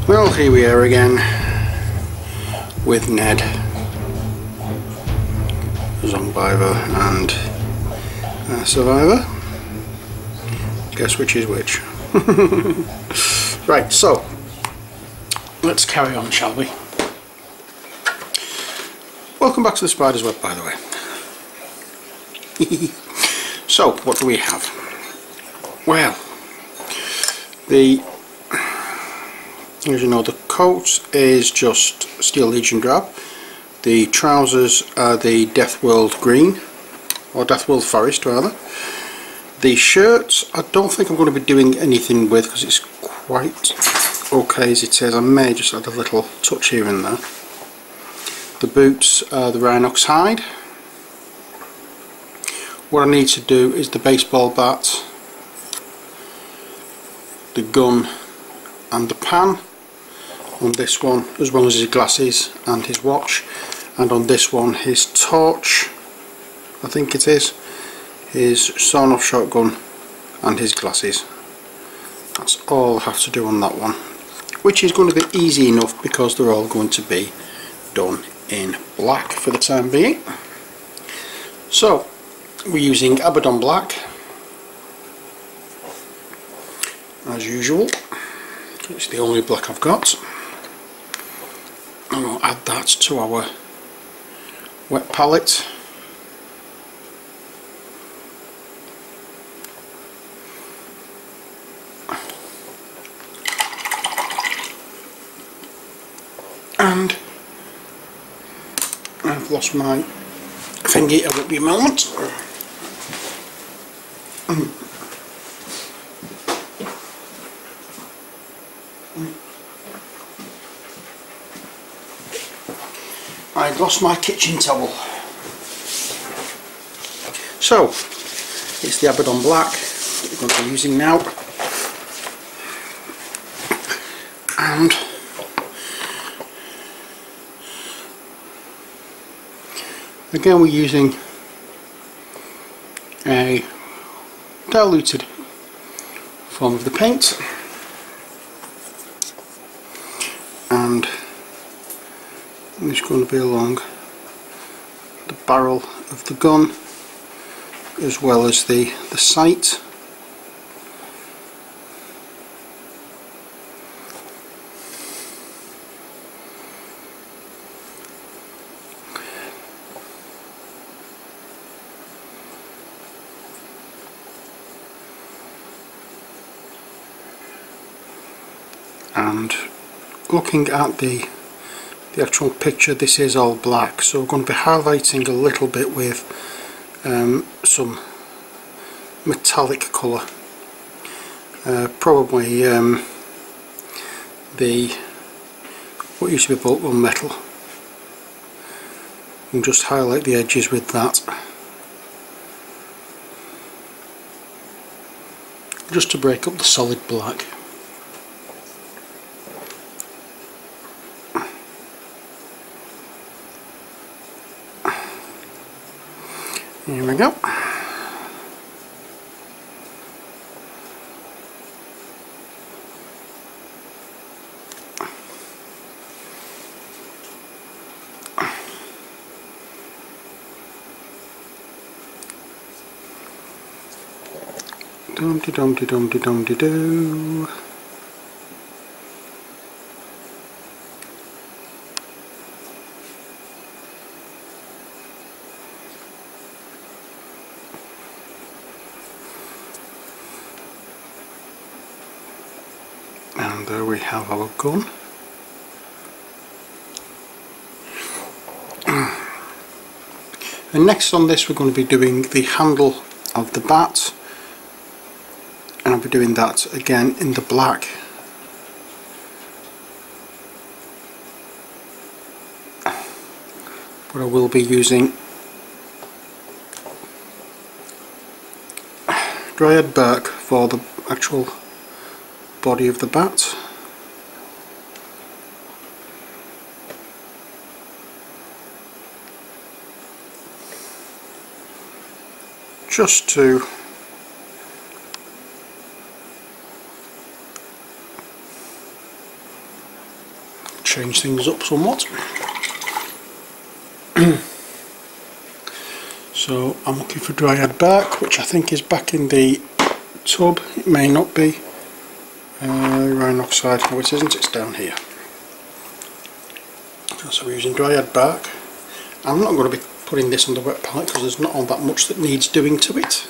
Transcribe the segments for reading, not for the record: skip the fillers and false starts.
Well, here we are again with Ned, Zombicide and Survivor. Guess which is which. Right, so let's carry on, shall we? Welcome back to the Spider's Web, by the way. So, what do we have? Well, as you know, the coat is just Steel Legion drab. The trousers are the Death World green, or Death World Forest rather. The shirts I don't think I'm going to be doing anything with because it's quite okay as it is. I may just add a little touch here and there. The boots are the Rhinox hide. What I need to do is the baseball bat, the gun and the pan on this one, as well as his glasses and his watch, and on this one his torch, I think it is, his sawn off shotgun and his glasses. That's all I have to do on that one, which is going to be easy enough because they're all going to be done in black for the time being. So we're using Abaddon black as usual. It's the only black I've got. I'm going to add that to our wet palette. And I've lost my thingy, I won't be a moment. I've lost my kitchen towel. So, it's the Abaddon black that we're going to be using now. And again, we're using a diluted form of the paint, and it's going to be along the barrel of the gun as well as the sight. And looking at the actual picture, this is all black, so we're going to be highlighting a little bit with some metallic colour, probably what used to be bulk one metal, and just highlight the edges with that, just to break up the solid black. Here we go. Dum-de-dum-de-dum-de-dum-de-doo. And there we have our gun. And next on this we're going to be doing the handle of the bat, and I'll be doing that again in the black. But I will be using Dryad Bark for the actual body of the bat. Just to change things up somewhat. So I'm looking for dryad bark, which I think is back in the tub. It may not be. Iron oxide, no it isn't, it's down here. So we're using dryad bark. I'm not going to be putting this on the wet palette because there's not all that much that needs doing to it.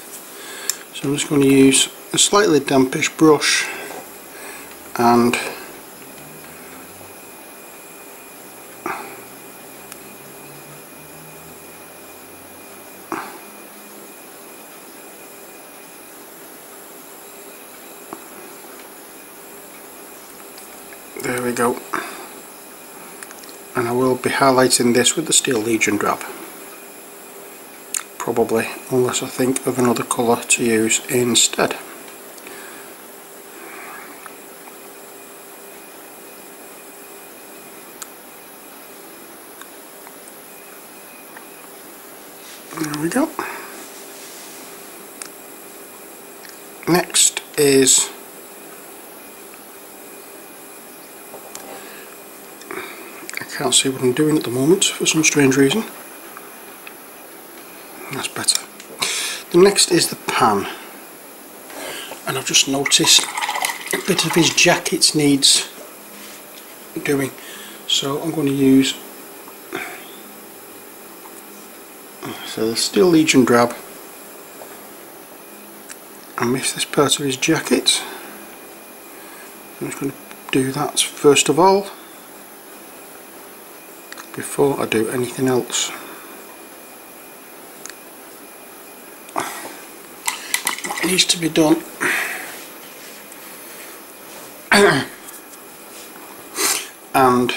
So I'm just going to use a slightly dampish brush and there we go. And I will be highlighting this with the Steel Legion drab. Probably, unless I think of another colour to use instead. There we go. Next is I can't see what I'm doing at the moment for some strange reason. That's better. The next is the pan, and I've just noticed a bit of his jacket needs doing, so I'm going to use the Steel Legion drab and miss this part of his jacket. I'm just going to do that first of all before I do anything else. What needs to be done and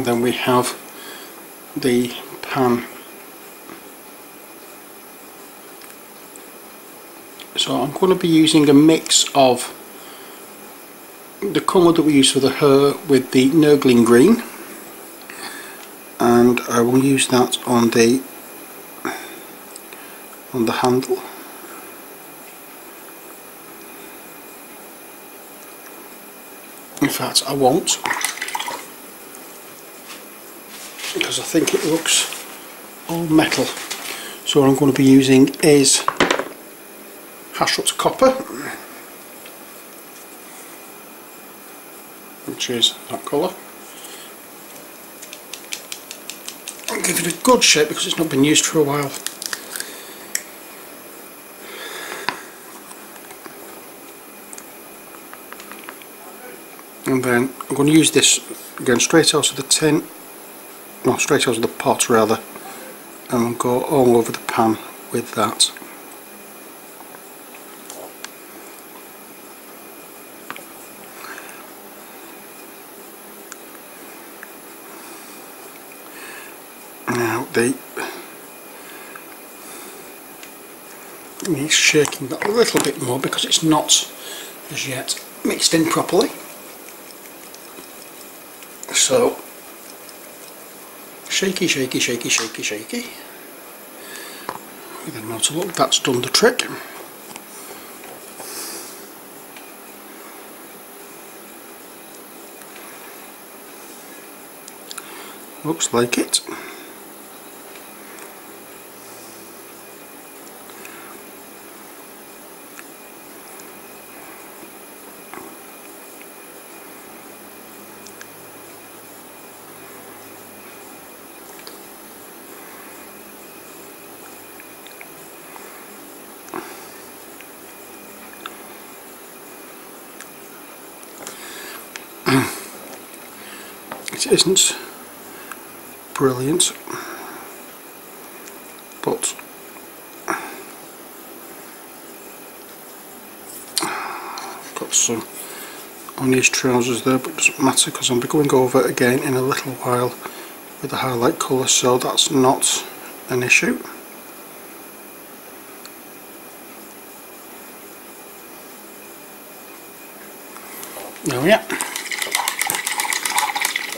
then we have the pan. So I'm going to be using a mix of the colour that we use for the hair with the Nurgling green, and I will use that on the handle. In fact, I won't, because I think it looks all metal. So what I'm going to be using is Hashrut copper, which is that colour. I'll give it a good shake because it's not been used for a while. And then I'm going to use this again straight out of the tin, no, straight out of the pot rather, and I'll go all over the pan with that. Now it needs shaking that a little bit more because it's not as yet mixed in properly. So shaky, shaky, shaky, shaky, shaky. With a motor look, that's done the trick. Looks like it. It isn't brilliant, but I've got some on his trousers there, but it doesn't matter because I'll be going over it again in a little while with the highlight colour, so that's not an issue. Oh yeah.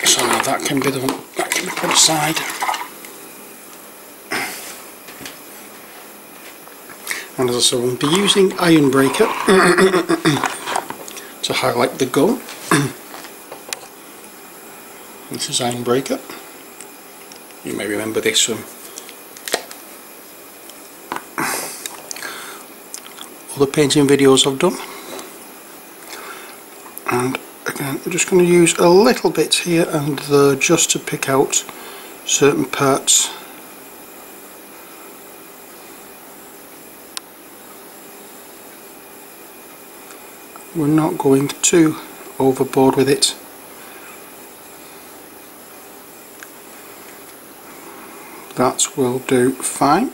So now that can be put aside. And as I said, we'll be using Iron Breaker to highlight the gun. This is Iron Breaker. You may remember this from other painting videos I've done. And again, we're just going to use a little bit here and there just to pick out certain parts. We're not going too overboard with it. That will do fine.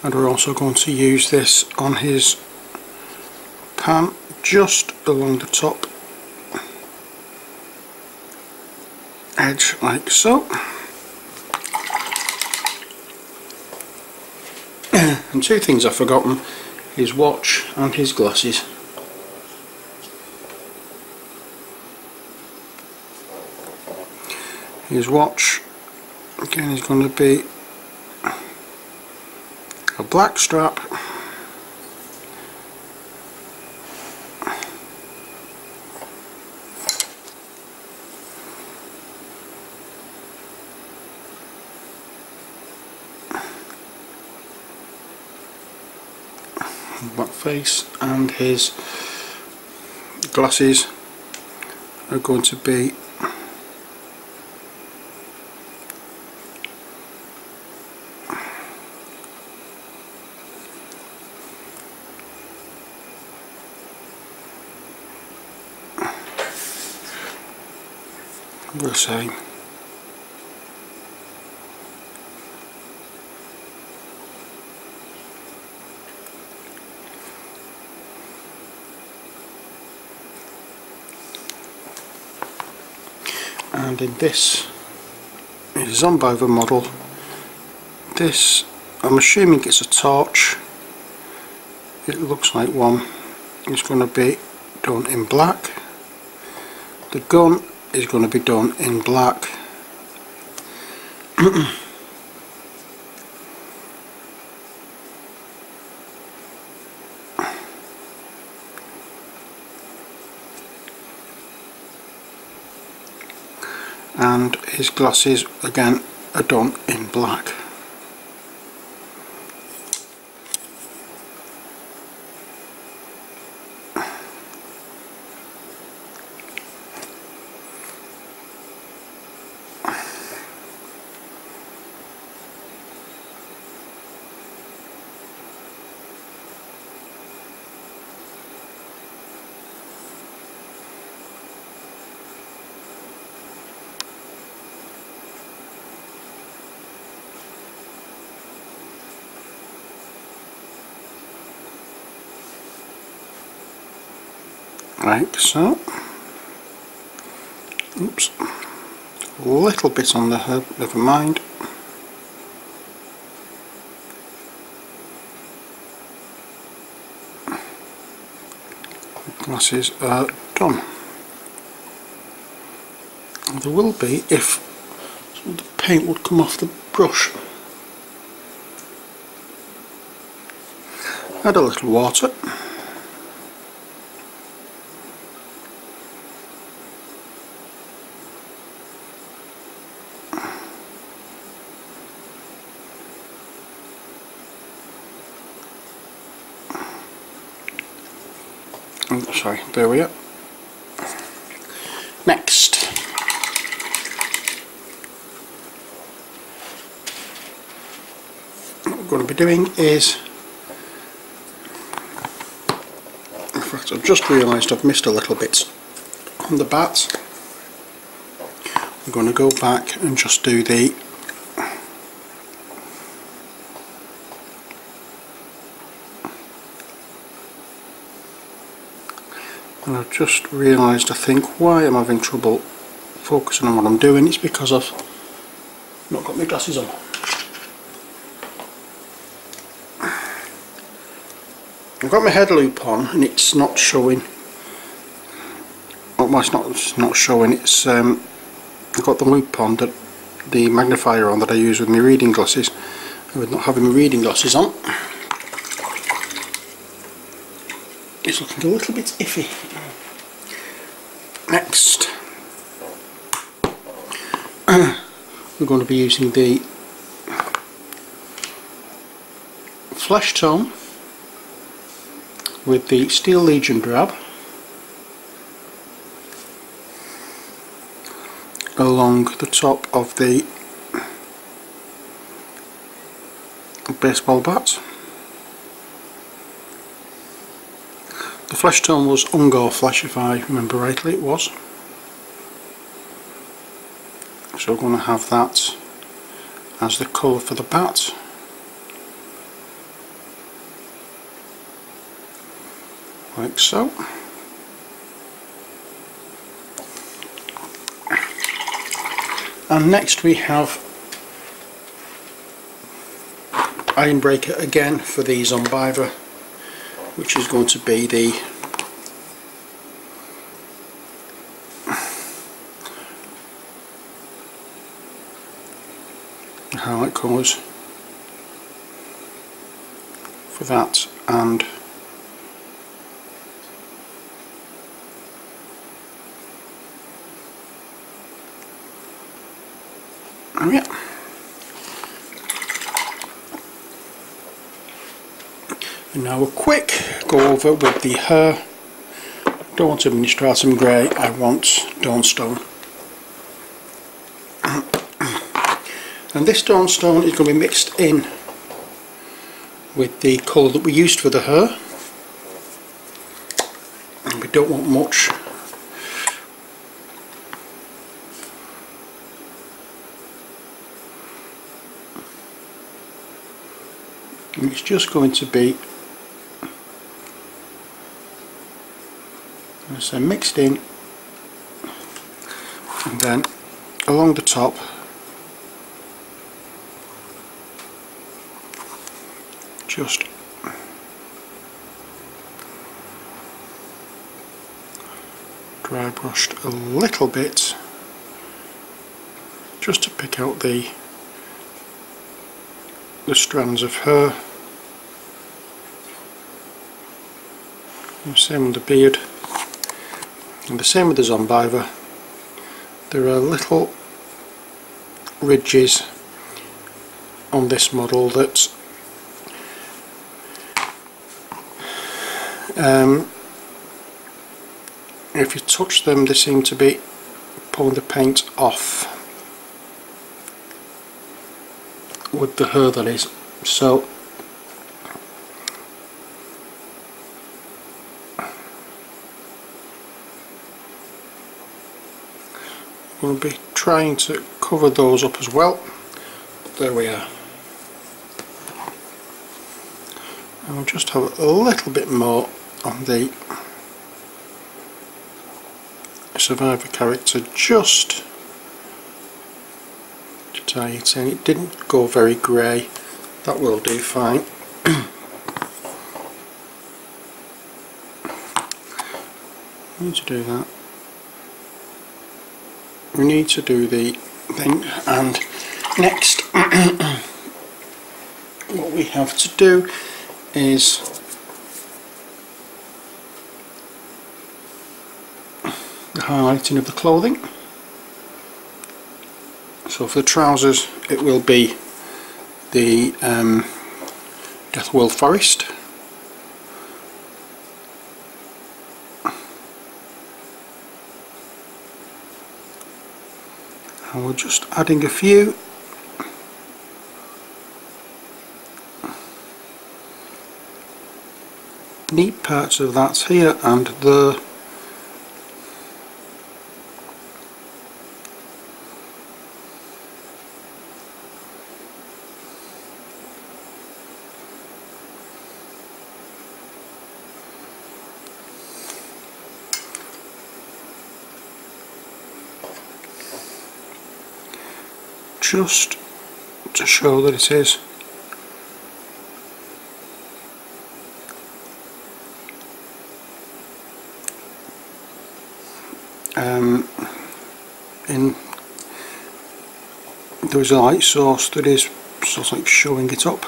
And we're also going to use this on his pan just along the top edge like so. And two things I've forgotten, his watch and his glasses. His watch again is going to be a black strap black face, and his glasses are going to be the same. And in this is a Zombicide model. This, I'm assuming it's a torch. It looks like one. It's going to be done in black. The gun is going to be done in black. And his glasses again are done in black. Like so. Oops. A little bit on the herb, never mind. The glasses are done. And there will be, if some of the paint would come off the brush. Add a little water. Oh, sorry, there we are. Next, what we're going to be doing is, in fact I've just realised I've missed a little bit on the bats. I'm going to go back and just do the and I've just realised, I think, why I'm having trouble focusing on what I'm doing. It's because I've not got my glasses on. I've got my head loop on and it's not showing. Well, it's not showing, it's I've got the loop on that the magnifier on that I use with my reading glasses. And with not having my reading glasses on, it's looking a little bit iffy. Next, we're going to be using the flesh tone with the Steel Legion drab along the top of the baseball bat. The flesh tone was Ungor flesh, if I remember rightly, it was. So we're going to have that as the colour for the bat. Like so. And next we have Iron Breaker again for the Zombicide, which is going to be the highlight colours for that, and yeah. And now a quick go over with the hair. Don't want a Stratum Grey, I want Dawnstone. And this Dawnstone is going to be mixed in with the colour that we used for the hair. And we don't want much. And it's just going to be, as I say, mixed in, and then along the top just dry brushed a little bit just to pick out the strands of hair. And same with the beard, and the same with the Zombicide. There are little ridges on this model that if you touch them, they seem to be pulling the paint off with the hair, that is. So we'll be trying to cover those up as well. There we are. And we'll just have a little bit more on the Survivor character just to tie it in. It didn't go very grey, that will do fine. We need to do that. We need to do the thing, and next what we have to do is the highlighting of the clothing. So for the trousers it will be the Deathworld Forest. And we're just adding a few neat parts of that here and there. Just to show that it is in there is a light source that is sort of like showing it up.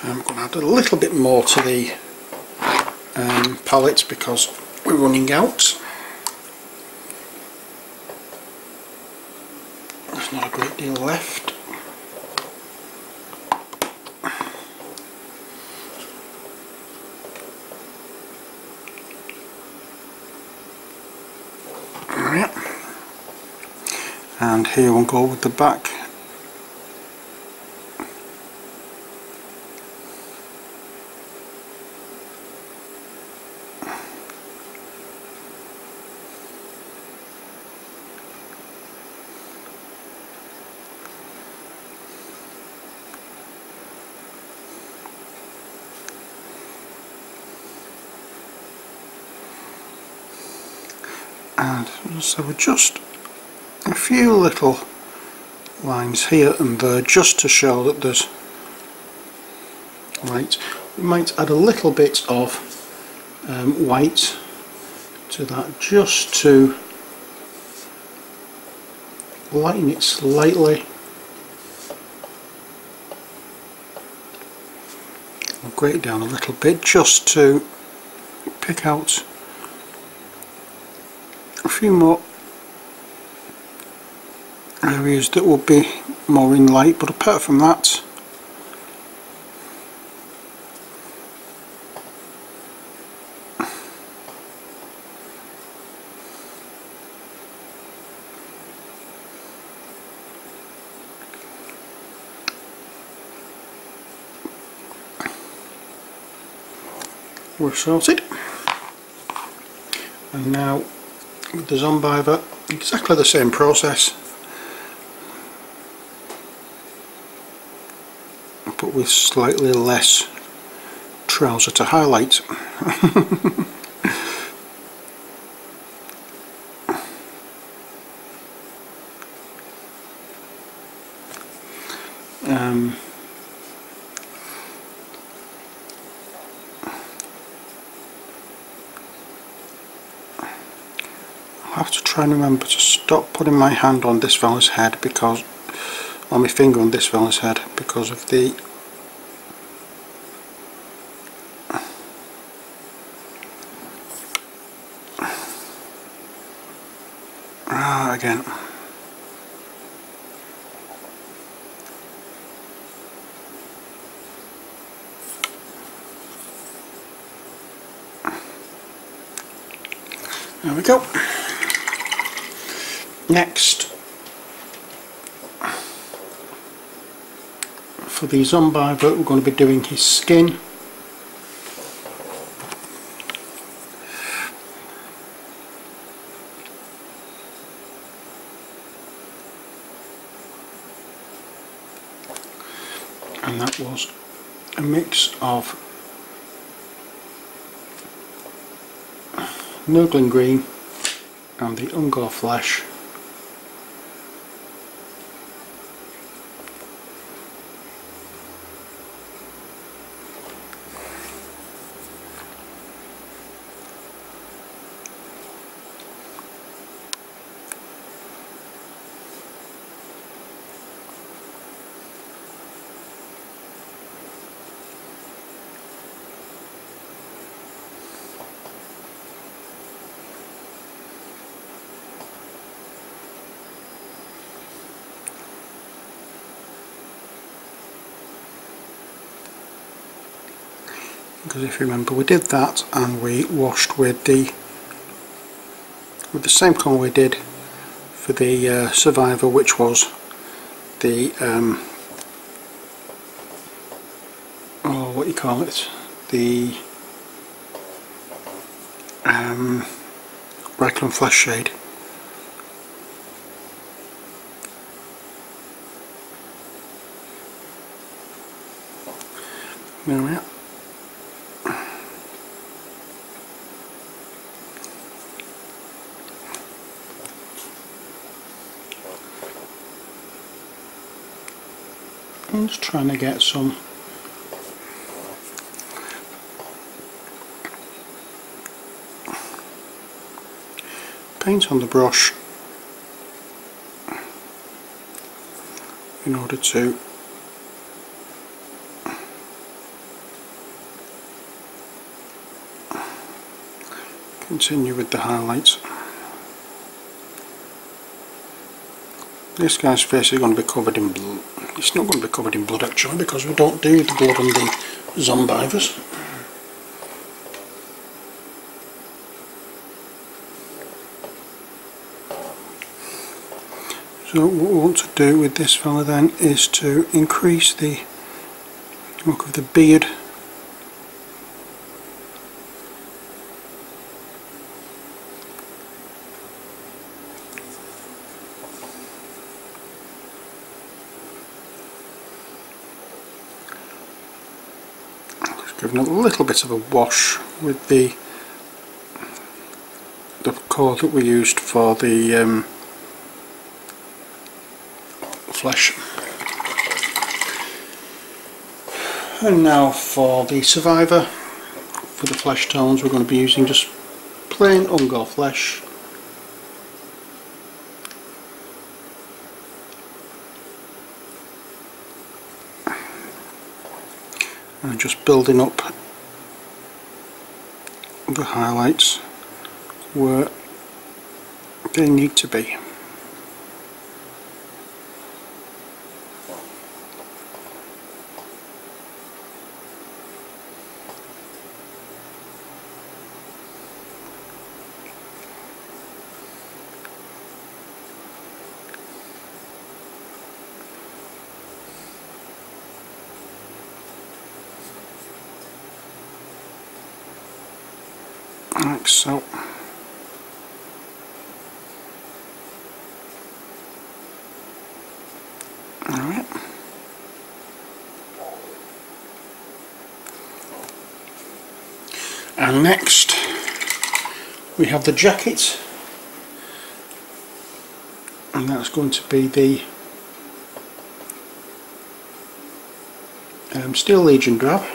I'm going to add a little bit more to the palette because we're running out. There's not a great deal left. Right. And here we'll go with the back. And so we're just a few little lines here and there just to show that there's light. We might add a little bit of white to that just to lighten it slightly. I'll grate it down a little bit just to pick out a few more areas that will be more in light, but apart from that we're sorted. And now with the Zombicide, exactly the same process, but with slightly less trouser to highlight. I have to try and remember to stop putting my hand on this fella's head, because, or my finger on this fella's head, because of the again. There we go. Next, for the Zombicide, we're going to be doing his skin. And that was a mix of Nurgling Green and the Ungor Flesh. Because if you remember, we did that and we washed with the same colour we did for the Survivor, which was the oh, what you call it, the Reckland Flesh shade. There we are. I'm just trying to get some paint on the brush in order to continue with the highlights. This guy's face is going to be covered in blood. It's not going to be covered in blood actually, because we don't do the blood on the Zombivers. So what we want to do with this fella then is to increase the look of the beard. Giving a little bit of a wash with the colour that we used for the flesh. And now for the survivor, for the flesh tones we're going to be using just plain Ungor flesh. And just building up the highlights where they need to be. Like so. Alright. And next we have the jacket, and that's going to be the Steel Legion drab.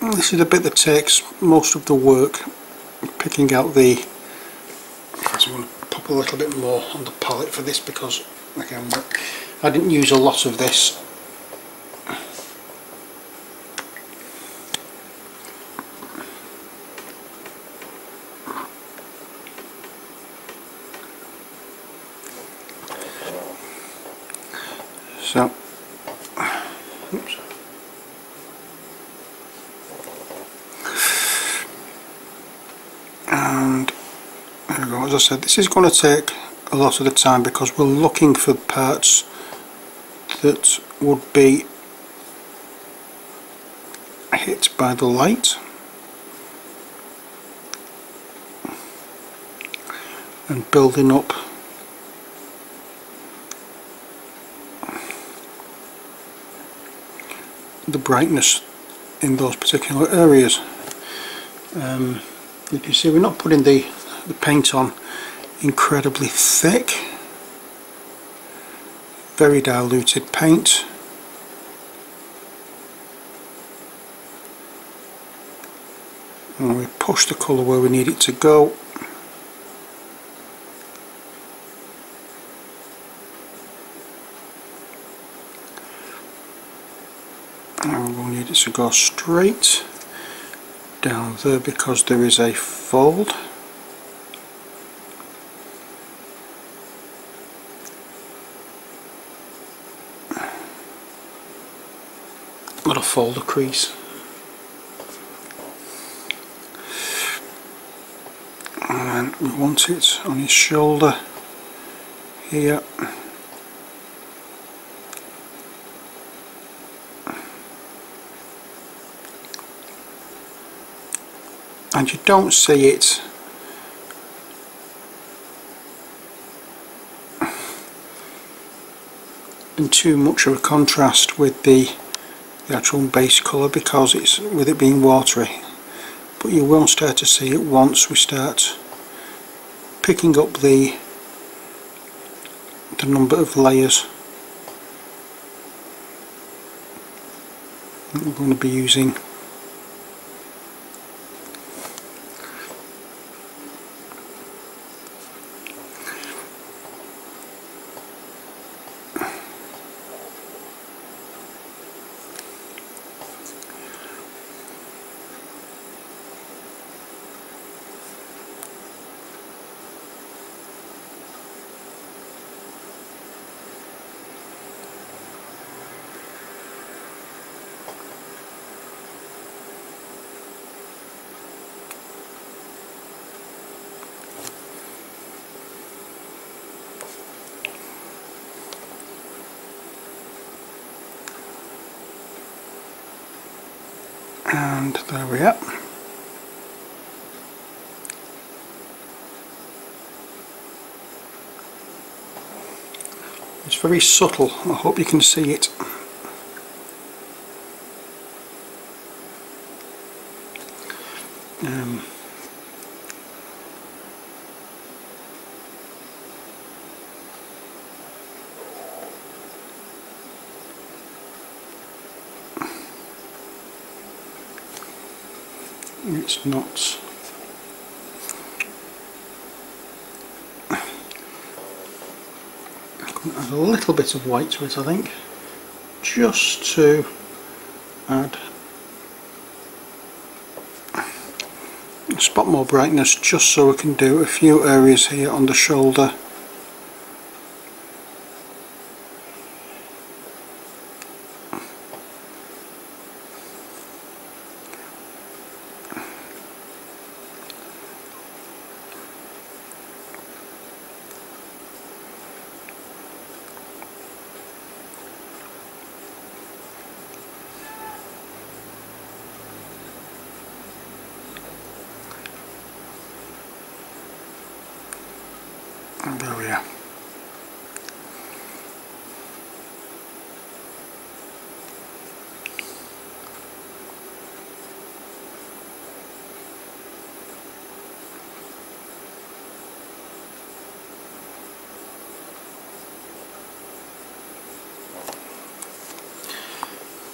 This is the bit that takes most of the work, picking out the. I'm going to pop a little bit more on the palette for this because again I didn't use a lot of this. So, oops. And there we go. As I said, this is going to take a lot of the time because we're looking for parts that would be hit by the light and building up the brightness in those particular areas. You can see we're not putting the paint on incredibly thick, very diluted paint. And we push the colour where we need it to go. And we'll need it to go straight down there because there is a fold. Not a fold, a crease. And we want it on his shoulder here. And you don't see it in too much of a contrast with the actual base colour because it's with it being watery, but you will start to see it once we start picking up the number of layers that we're going to be using And there we are. It's very subtle, I hope you can see it. It's not add a little bit of white to it, I think, just to add a spot more brightness, just so we can do a few areas here on the shoulder. And there we are.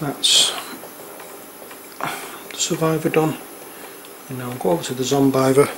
That's the Survivor done. And now I'll go over to the Zombicide.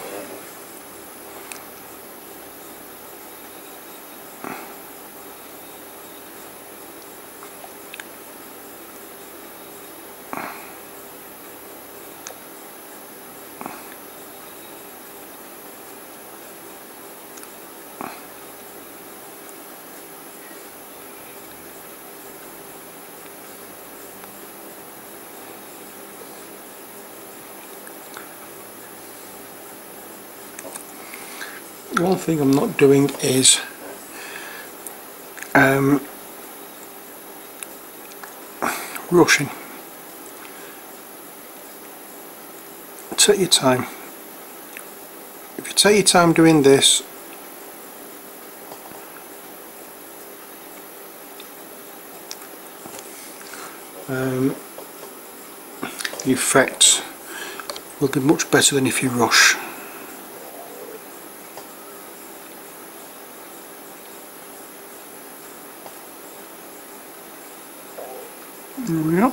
One thing I'm not doing is rushing. Take your time. If you take your time doing this, the effect will be much better than if you rush. Yep.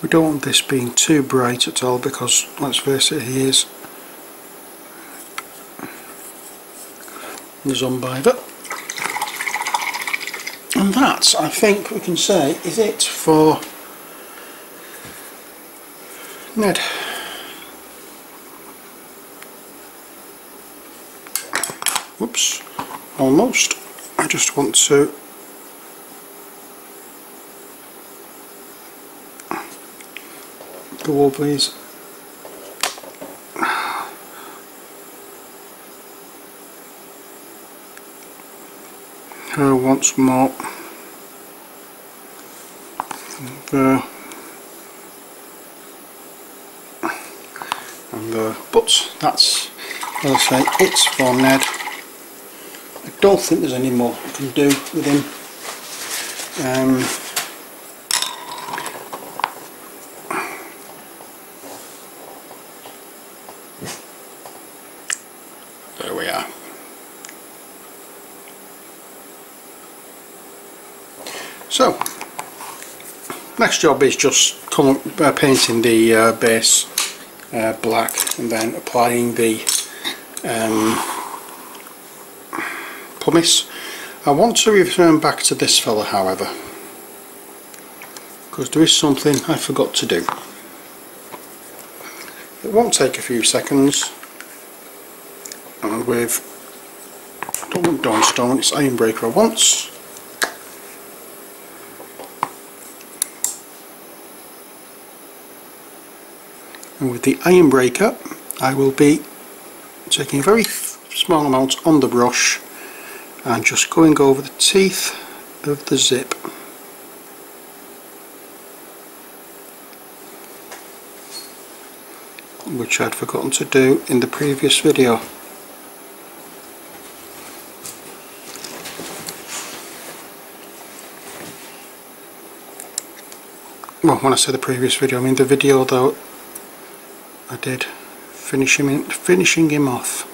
We don't want this being too bright at all, because let's face it, he is the Zombicide. And that, I think we can say, is it for Ned. Whoops, almost. I just want to go over these. Once more. There. And there. But that's, as I say, it's for Ned. I don't think there's any more I can do with him. There we are. So, next job is just painting the base black, and then applying the pumice. I want to return back to this fella, however, because there is something I forgot to do. It won't take a few seconds, and with I don't want Dawnstone, it's Ironbreaker I want. And with the Ironbreaker I will be taking a very small amount on the brush and just going over the teeth of the zip. Which I'd forgotten to do in the previous video. Well, when I say the previous video, I mean the video that I did finishing him off.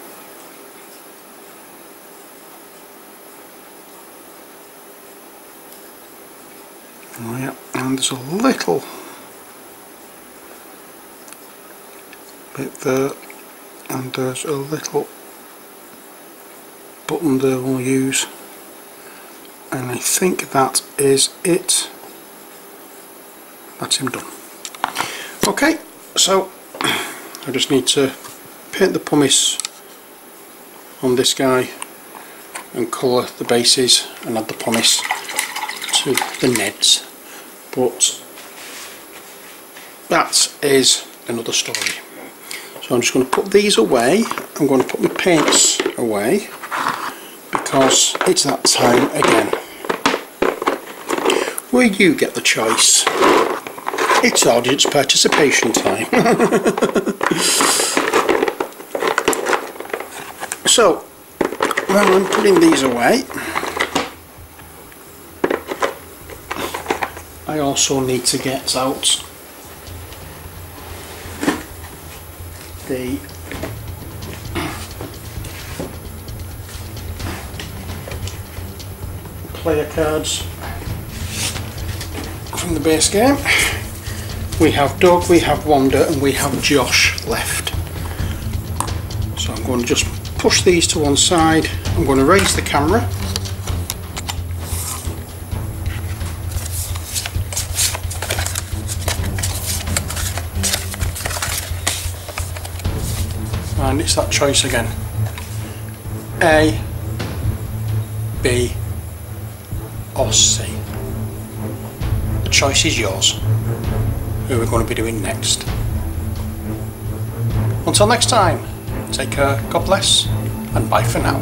Oh yeah, and there's a little bit there, and there's a little button there we'll use, and I think that is it. That's him done. Okay, so I just need to paint the pumice on this guy and colour the bases and add the pumice to the Neds, but that is another story. So I'm just going to put these away. I'm going to put my paints away because it's that time again where you get the choice. It's audience participation time. So when I'm putting these away, I also need to get out the player cards from the base game. We have Doug, we have Wanda, and we have Josh left. So I'm going to just push these to one side. I'm going to raise the camera. And it's that choice again. A, B, or C. The choice is yours. Who we're going to be doing next. Until next time, take care, God bless, and bye for now.